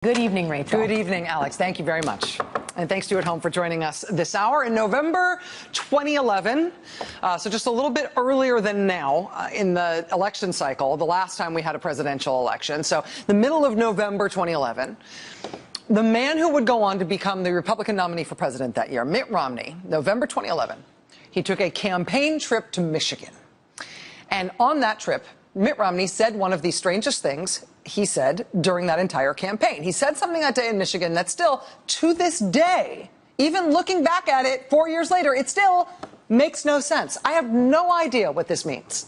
Good evening, Rachel. Good evening, Alex. Thank you very much. And thanks to you at home for joining us this hour. In November 2011, so just a little bit earlier than now in the election cycle, the last time we had a presidential election, so the middle of November 2011, the man who would go on to become the Republican nominee for president that year, Mitt Romney, November 2011, he took a campaign trip to Michigan. And on that trip, Mitt Romney said one of the strangest things he said during that entire campaign. He said something that day in Michigan that still, to this day, even looking back at it 4 years later, it still makes no sense. I have no idea what this means.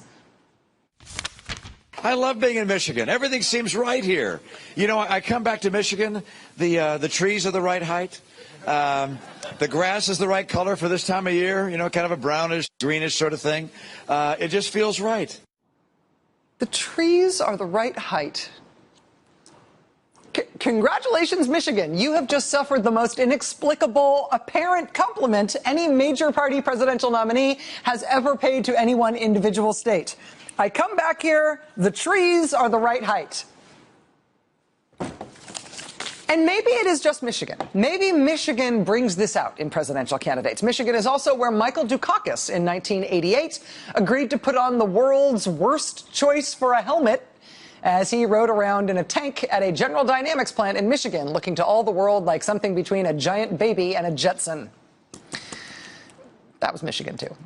I love being in Michigan. Everything seems right here. You know, I come back to Michigan, the trees are the right height. The grass is the right color for this time of year, you know, kind of a brownish, greenish sort of thing. It just feels right. The trees are the right height. Congratulations, Michigan. You have just suffered the most inexplicable, apparent compliment any major party presidential nominee has ever paid to any one individual state. I come back here, the trees are the right height. And maybe it is just Michigan. Maybe Michigan brings this out in presidential candidates. Michigan is also where Michael Dukakis in 1988 agreed to put on the world's worst choice for a helmet as he rode around in a tank at a General Dynamics plant in Michigan, looking to all the world like something between a giant baby and a Jetson. That was Michigan, too.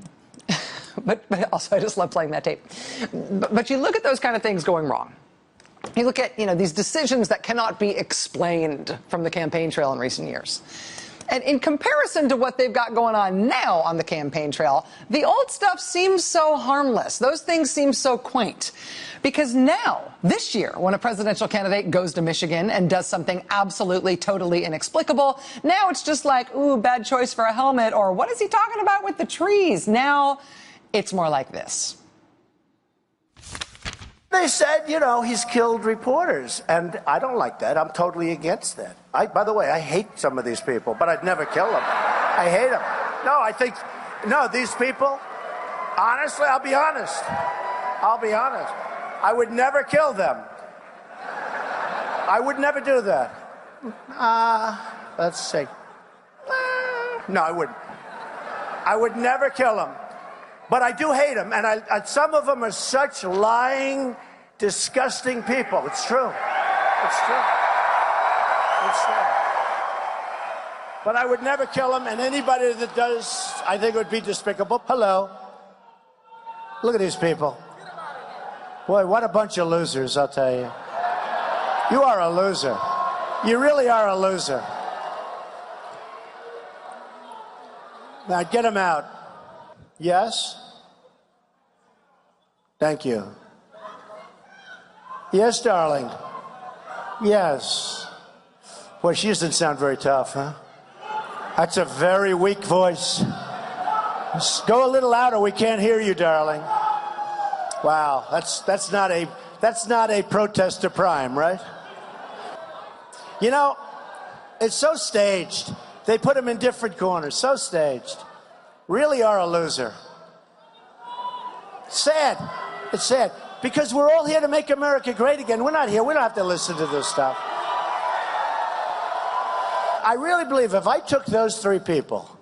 But also, I just love playing that tape. But you look at those kind of things going wrong. You look at, these decisions that cannot be explained from the campaign trail in recent years. And in comparison to what they've got going on now on the campaign trail, the old stuff seems so harmless. Those things seem so quaint. Because now, this year, when a presidential candidate goes to Michigan and does something absolutely, totally inexplicable, now it's just like, ooh, bad choice for a helmet, or what is he talking about with the trees? Now, it's more like this. They said, he's killed reporters, and I don't like that. I'm totally against that. By the way, I hate some of these people, but I'd never kill them. I hate them. No, these people, honestly, I'll be honest. I would never kill them. I would never do that. Let's see. No, I wouldn't. I would never kill them. But I do hate them, and some of them are such lying, disgusting people. It's true. It's true. It's true. But I would never kill them, and anybody that does, I think would be despicable. Hello. Look at these people. Boy, what a bunch of losers, I'll tell you. You are a loser. You really are a loser. Now, get them out. Yes? Thank you. Yes, darling. Yes. Boy, she doesn't sound very tough, huh? That's a very weak voice. Just go a little louder. We can't hear you, darling. Wow, that's not a protester prime, right? It's so staged. They put them in different corners. So staged. Really are a loser. Sad. It's sad. Because we're all here to make America great again. We're not here. We don't have to listen to this stuff. I really believe if I took those three people,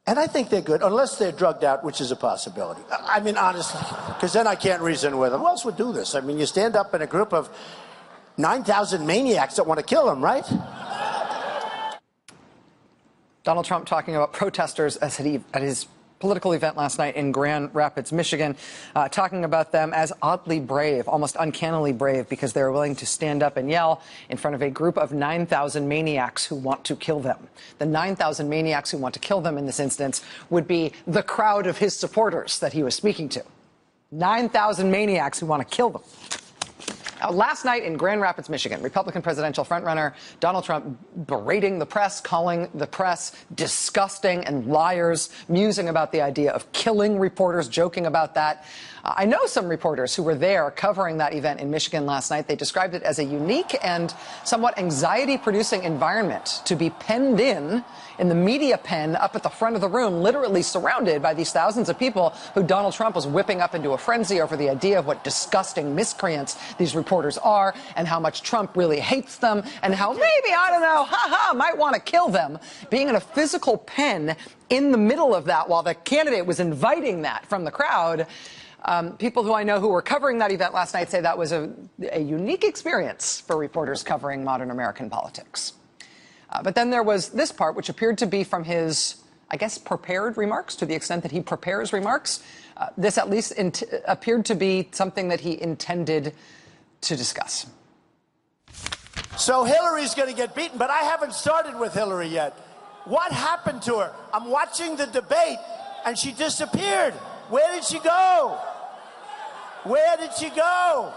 and I think they're good, unless they're drugged out, which is a possibility. I mean, honestly, because then I can't reason with them. Who else would do this? I mean, you stand up in a group of 9,000 maniacs that want to kill them, right? Donald Trump talking about protesters at his political event last night in Grand Rapids, Michigan, talking about them as oddly brave, almost uncannily brave, because they're willing to stand up and yell in front of a group of 9,000 maniacs who want to kill them. The 9,000 maniacs who want to kill them in this instance would be the crowd of his supporters that he was speaking to. 9,000 maniacs who want to kill them. Last night in Grand Rapids, Michigan, Republican presidential frontrunner Donald Trump berating the press, calling the press disgusting and liars, musing about the idea of killing reporters, joking about that. I know some reporters who were there covering that event in Michigan last night. They described it as a unique and somewhat anxiety-producing environment to be penned in the media pen up at the front of the room, literally surrounded by these thousands of people who Donald Trump was whipping up into a frenzy over the idea of what disgusting miscreants these reporters reporters are and how much Trump really hates them and how maybe, I don't know, might want to kill them. Being in a physical pen in the middle of that while the candidate was inviting that from the crowd. People who I know who were covering that event last night say that was a unique experience for reporters covering modern American politics. But then there was this part, which appeared to be from his, I guess, prepared remarks, to the extent that he prepares remarks. This at least appeared to be something that he intended to discuss. So Hillary's going to get beaten, but I haven't started with Hillary yet. What happened to her? I'm watching the debate, and she disappeared. Where did she go? Where did she go?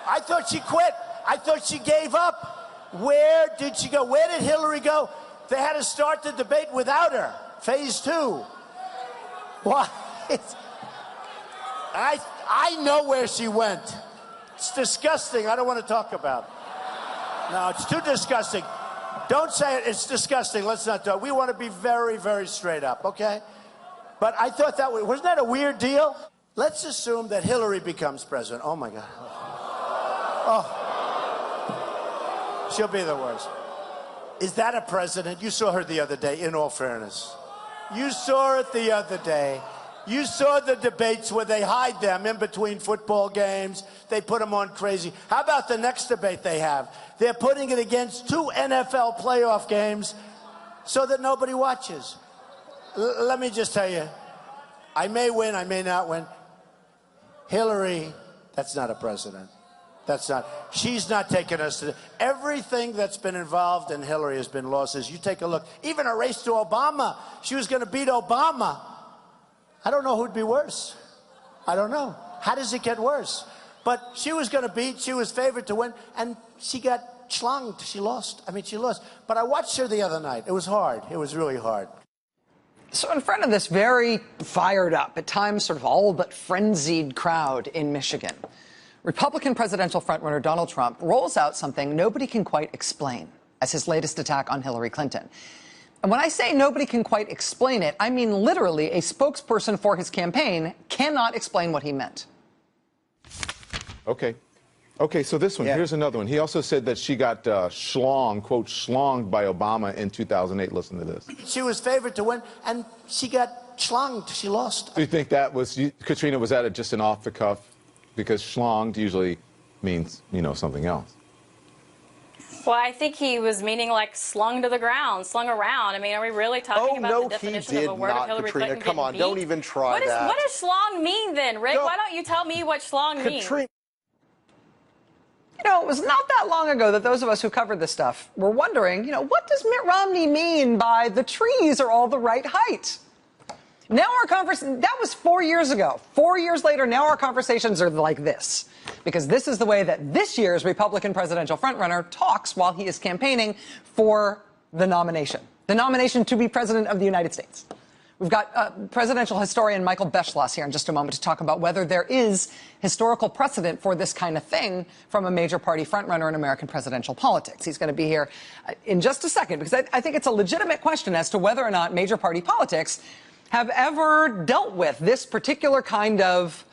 I thought she quit. I thought she gave up. Where did she go? Where did Hillary go? They had to start the debate without her. Phase 2. What? I know where she went. It's disgusting. I don't want to talk about it. No, it's too disgusting. Don't say it. It's disgusting. Let's not do it. We want to be very, very straight up, okay? But I thought that wasn't that a weird deal? Let's assume that Hillary becomes president. Oh, my God. Oh. She'll be the worst. Is that a president? You saw her the other day, in all fairness. You saw it the other day. You saw the debates where they hide them in between football games. They put them on crazy. How about the next debate they have? They're putting it against 2 NFL playoff games so that nobody watches. Let me just tell you, I may win, I may not win. Hillary, that's not a president. That's not. She's not taking us to everything that's been involved in Hillary has been losses. You take a look. Even a race to Obama. She was going to beat Obama. I don't know who'd be worse. I don't know. How does it get worse? But she was going to beat. She was favored to win, and she got schlonged. She lost. I mean, she lost. But I watched her the other night. It was hard. It was really hard. So in front of this very fired up, at times sort of all but frenzied crowd in Michigan, Republican presidential frontrunner Donald Trump rolls out something nobody can quite explain as his latest attack on Hillary Clinton. And when I say nobody can quite explain it, I mean literally a spokesperson for his campaign cannot explain what he meant. Okay, so this one, here's another one. He also said that she got schlonged, quote, schlonged by Obama in 2008. Listen to this. She was favored to win, and she got schlonged. She lost. Do you think that was, Katrina, was that just an off-the-cuff? Because schlonged usually means, something else. Well, I think he was meaning like slung to the ground, slung around. I mean, are we really talking about the definition of a word of Hillary Clinton? Come on, don't even try that. What does schlong mean then, Rick? Why don't you tell me what schlong means? It was not that long ago that those of us who covered this stuff were wondering, what does Mitt Romney mean by the trees are all the right height? Now our conversation, that was 4 years ago. 4 years later, now our conversations are like this. Because this is the way that this year's Republican presidential frontrunner talks while he is campaigning for the nomination to be president of the United States. We've got presidential historian Michael Beschloss here in just a moment to talk about whether there is historical precedent for this kind of thing from a major party frontrunner in American presidential politics. He's going to be here in just a second, because I think it's a legitimate question as to whether or not major party politics have ever dealt with this particular kind of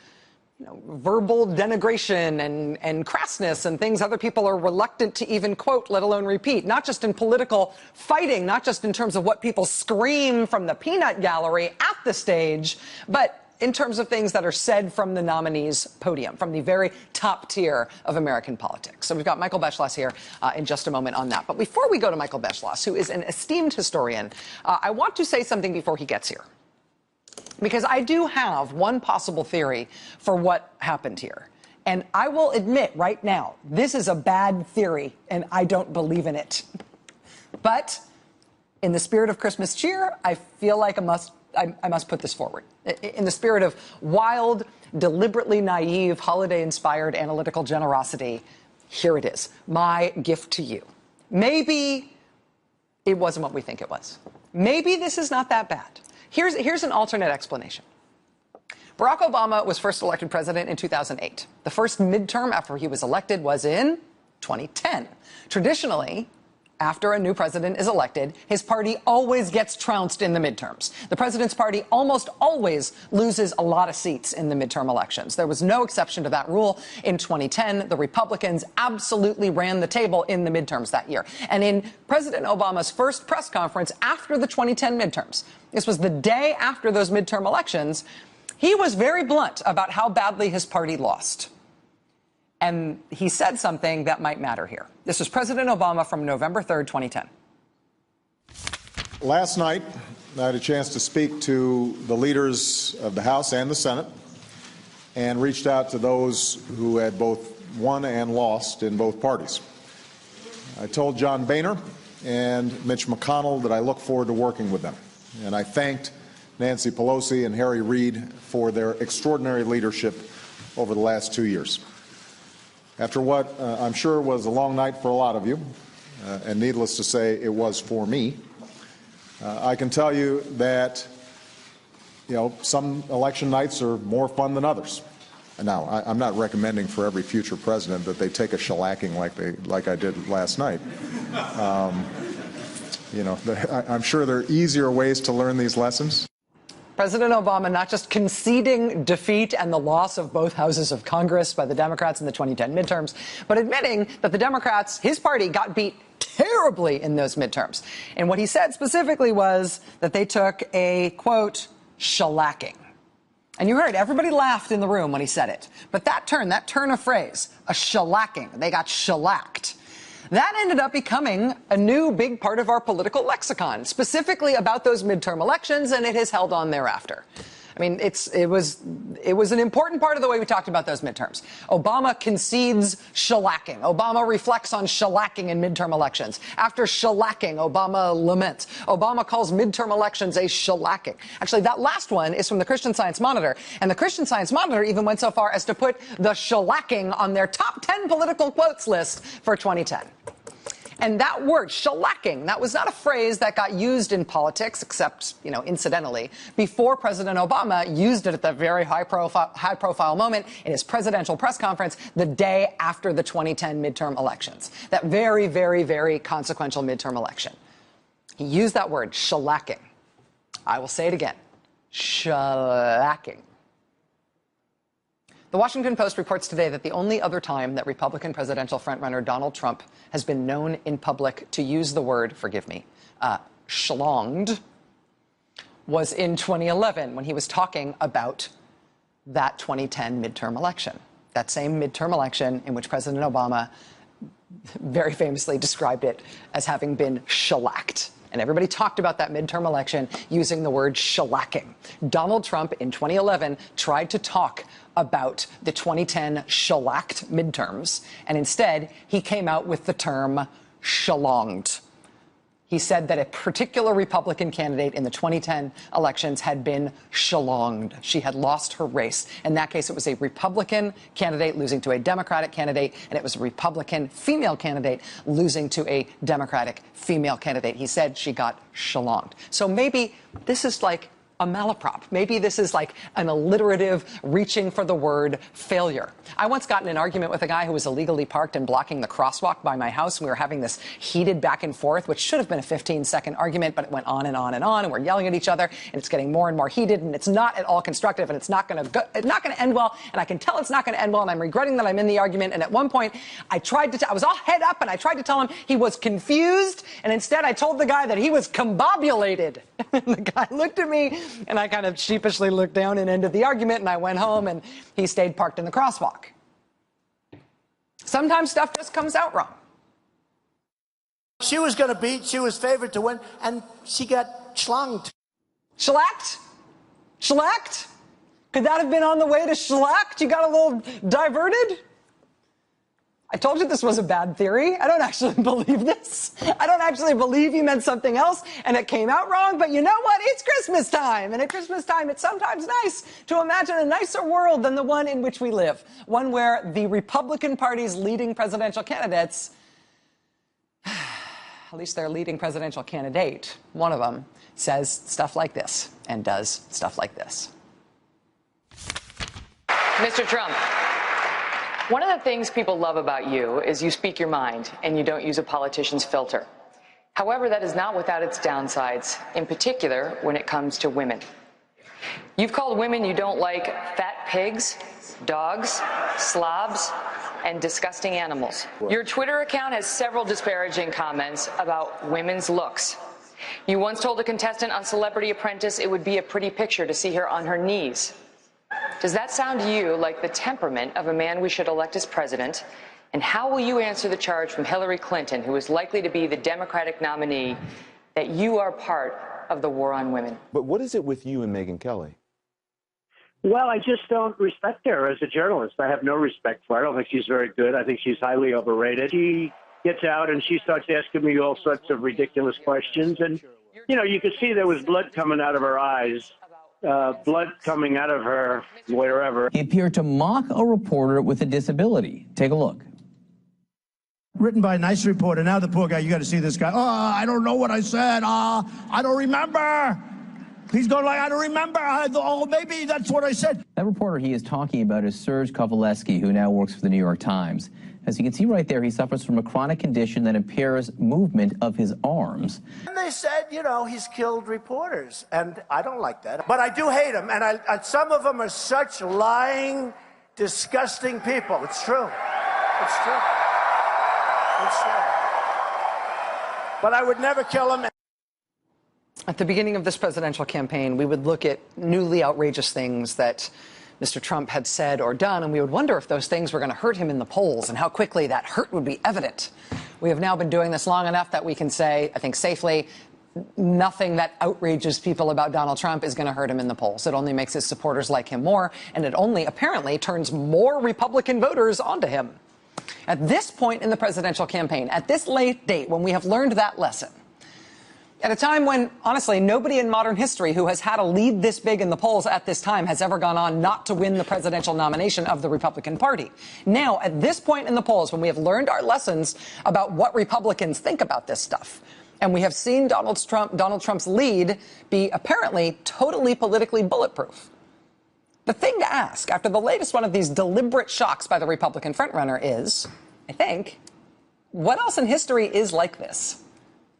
verbal denigration and crassness and things other people are reluctant to even quote, let alone repeat, not just in political fighting, not just in terms of what people scream from the peanut gallery at the stage, but in terms of things that are said from the nominee's podium, from the very top tier of American politics. So we've got Michael Beschloss here in just a moment on that. But before we go to Michael Beschloss, who is an esteemed historian, I want to say something before he gets here. Because I do have one possible theory for what happened here. And I will admit right now, this is a bad theory, and I don't believe in it. But in the spirit of Christmas cheer, I feel like I must put this forward. In the spirit of wild, deliberately naive, holiday-inspired analytical generosity, here it is, my gift to you. Maybe it wasn't what we think it was. Maybe this is not that bad. Here's an alternate explanation. Barack Obama was first elected president in 2008. The first midterm after he was elected was in 2010. Traditionally, after a new president is elected, his party always gets trounced in the midterms. The president's party almost always loses a lot of seats in the midterm elections. There was no exception to that rule in 2010. The Republicans absolutely ran the table in the midterms that year. And in President Obama's first press conference after the 2010 midterms, this was the day after those midterm elections, he was very blunt about how badly his party lost. And he said something that might matter here. This was President Obama from November 3rd, 2010. Last night, I had a chance to speak to the leaders of the House and the Senate and reached out to those who had both won and lost in both parties. I told John Boehner and Mitch McConnell that I look forward to working with them. And I thanked Nancy Pelosi and Harry Reid for their extraordinary leadership over the last 2 years. After what I'm sure was a long night for a lot of you, and needless to say, it was for me, I can tell you that, some election nights are more fun than others. And now, I'm not recommending for every future president that they take a shellacking like I did last night. I'm sure there are easier ways to learn these lessons. President Obama not just conceding defeat and the loss of both houses of Congress by the Democrats in the 2010 midterms, but admitting that the Democrats, his party, got beat terribly in those midterms. And what he said specifically was that they took a, quote, shellacking. And you heard everybody laughed in the room when he said it. But that turn of phrase, a shellacking, they got shellacked. That ended up becoming a new big part of our political lexicon, specifically about those midterm elections, and it has held on thereafter. I mean, it was an important part of the way we talked about those midterms. Obama concedes shellacking. Obama reflects on shellacking in midterm elections. After shellacking, Obama laments. Obama calls midterm elections a shellacking. Actually, that last one is from the Christian Science Monitor, and the Christian Science Monitor even went so far as to put the shellacking on their top 10 political quotes list for 2010. And that word, shellacking, that was not a phrase that got used in politics, except, incidentally, before President Obama used it at the very high-profile moment in his presidential press conference the day after the 2010 midterm elections. That very, very, very consequential midterm election. He used that word, shellacking. I will say it again, shellacking. The Washington Post reports today that the only other time that Republican presidential frontrunner Donald Trump has been known in public to use the word, forgive me, schlonged, was in 2011 when he was talking about that 2010 midterm election. That same midterm election in which President Obama very famously described it as having been shellacked. And everybody talked about that midterm election using the word shellacking. Donald Trump in 2011 tried to talk about the 2010 shellacked midterms, and instead he came out with the term shellonged. He said that a particular Republican candidate in the 2010 elections had been shellonged. She had lost her race. In that case, it was a Republican candidate losing to a Democratic candidate, and it was a Republican female candidate losing to a Democratic female candidate. He said she got shellonged. So maybe this is like a malaprop. Maybe this is like an alliterative reaching for the word failure. I once got in an argument with a guy who was illegally parked and blocking the crosswalk by my house, and we were having this heated back and forth, which should have been a 15-second argument, but it went on and on and on, and we're yelling at each other, and it's getting more and more heated, and it's not at all constructive, and it's not going to end well, and I can tell it's not going to end well, and I'm regretting that I'm in the argument. And at one point, I was all head up, and I tried to tell him he was confused, and instead I told the guy that he was combobulated. And the guy looked at me, and I kind of sheepishly looked down and ended the argument, and I went home, and he stayed parked in the crosswalk. Sometimes stuff just comes out wrong. She was going to beat, she was favored to win, and she got schlonged. Shellacked? Shellacked? Could that have been on the way to shellacked? You got a little diverted? I told you this was a bad theory. I don't actually believe this. I don't actually believe he meant something else and it came out wrong. But you know what? It's Christmas time. And at Christmas time, it's sometimes nice to imagine a nicer world than the one in which we live. One where the Republican Party's leading presidential candidates, at least their leading presidential candidate, one of them, says stuff like this and does stuff like this. Mr. Trump. One of the things people love about you is you speak your mind and you don't use a politician's filter. However, that is not without its downsides, in particular when it comes to women. You've called women you don't like fat pigs, dogs, slobs, and disgusting animals. Your Twitter account has several disparaging comments about women's looks. You once told a contestant on Celebrity Apprentice it would be a pretty picture to see her on her knees. Does that sound to you like the temperament of a man we should elect as president? And how will you answer the charge from Hillary Clinton, who is likely to be the Democratic nominee, that you are part of the war on women? But what is it with you and Megyn Kelly? Well, I just don't respect her as a journalist. I have no respect for her. I don't think she's very good. I think she's highly overrated. She gets out and she starts asking me all sorts of ridiculous questions. And, you know, you could see there was blood coming out of her eyes, blood coming out of her wherever. He appeared to mock a reporter with a disability. Take a look. Written by a nice reporter. Now the poor guy, you got to see this guy. Oh, I don't know what I said. I don't remember. He's going like, I don't remember. Oh, maybe that's what I said. That reporter he is talking about is Serge Kovaleski, who now works for the New York Times. As you can see right there, he suffers from a chronic condition that impairs movement of his arms. And they said, you know, he's killed reporters, and I don't like that. But I do hate him, and some of them are such lying, disgusting people. It's true. It's true. It's true. But I would never kill him. At the beginning of this presidential campaign, we would look at newly outrageous things that Mr. Trump had said or done, and we would wonder if those things were going to hurt him in the polls and how quickly that hurt would be evident. We have now been doing this long enough that we can say, I think safely, nothing that outrages people about Donald Trump is going to hurt him in the polls. It only makes his supporters like him more, and it only apparently turns more Republican voters onto him. At this point in the presidential campaign, at this late date, when we have learned that lesson, at a time when, honestly, nobody in modern history who has had a lead this big in the polls at this time has ever gone on not to win the presidential nomination of the Republican Party. Now, at this point in the polls, when we have learned our lessons about what Republicans think about this stuff, and we have seen Donald Trump's lead be apparently totally politically bulletproof, the thing to ask after the latest one of these deliberate shocks by the Republican frontrunner is, I think, what else in history is like this?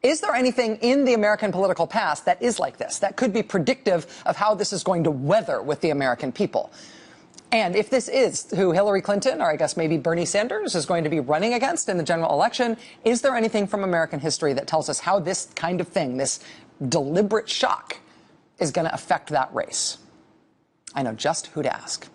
Is there anything in the American political past that is like this, that could be predictive of how this is going to weather with the American people? And if this is who Hillary Clinton, or I guess maybe Bernie Sanders, is going to be running against in the general election, is there anything from American history that tells us how this kind of thing, this deliberate shock, is going to affect that race? I know just who to ask.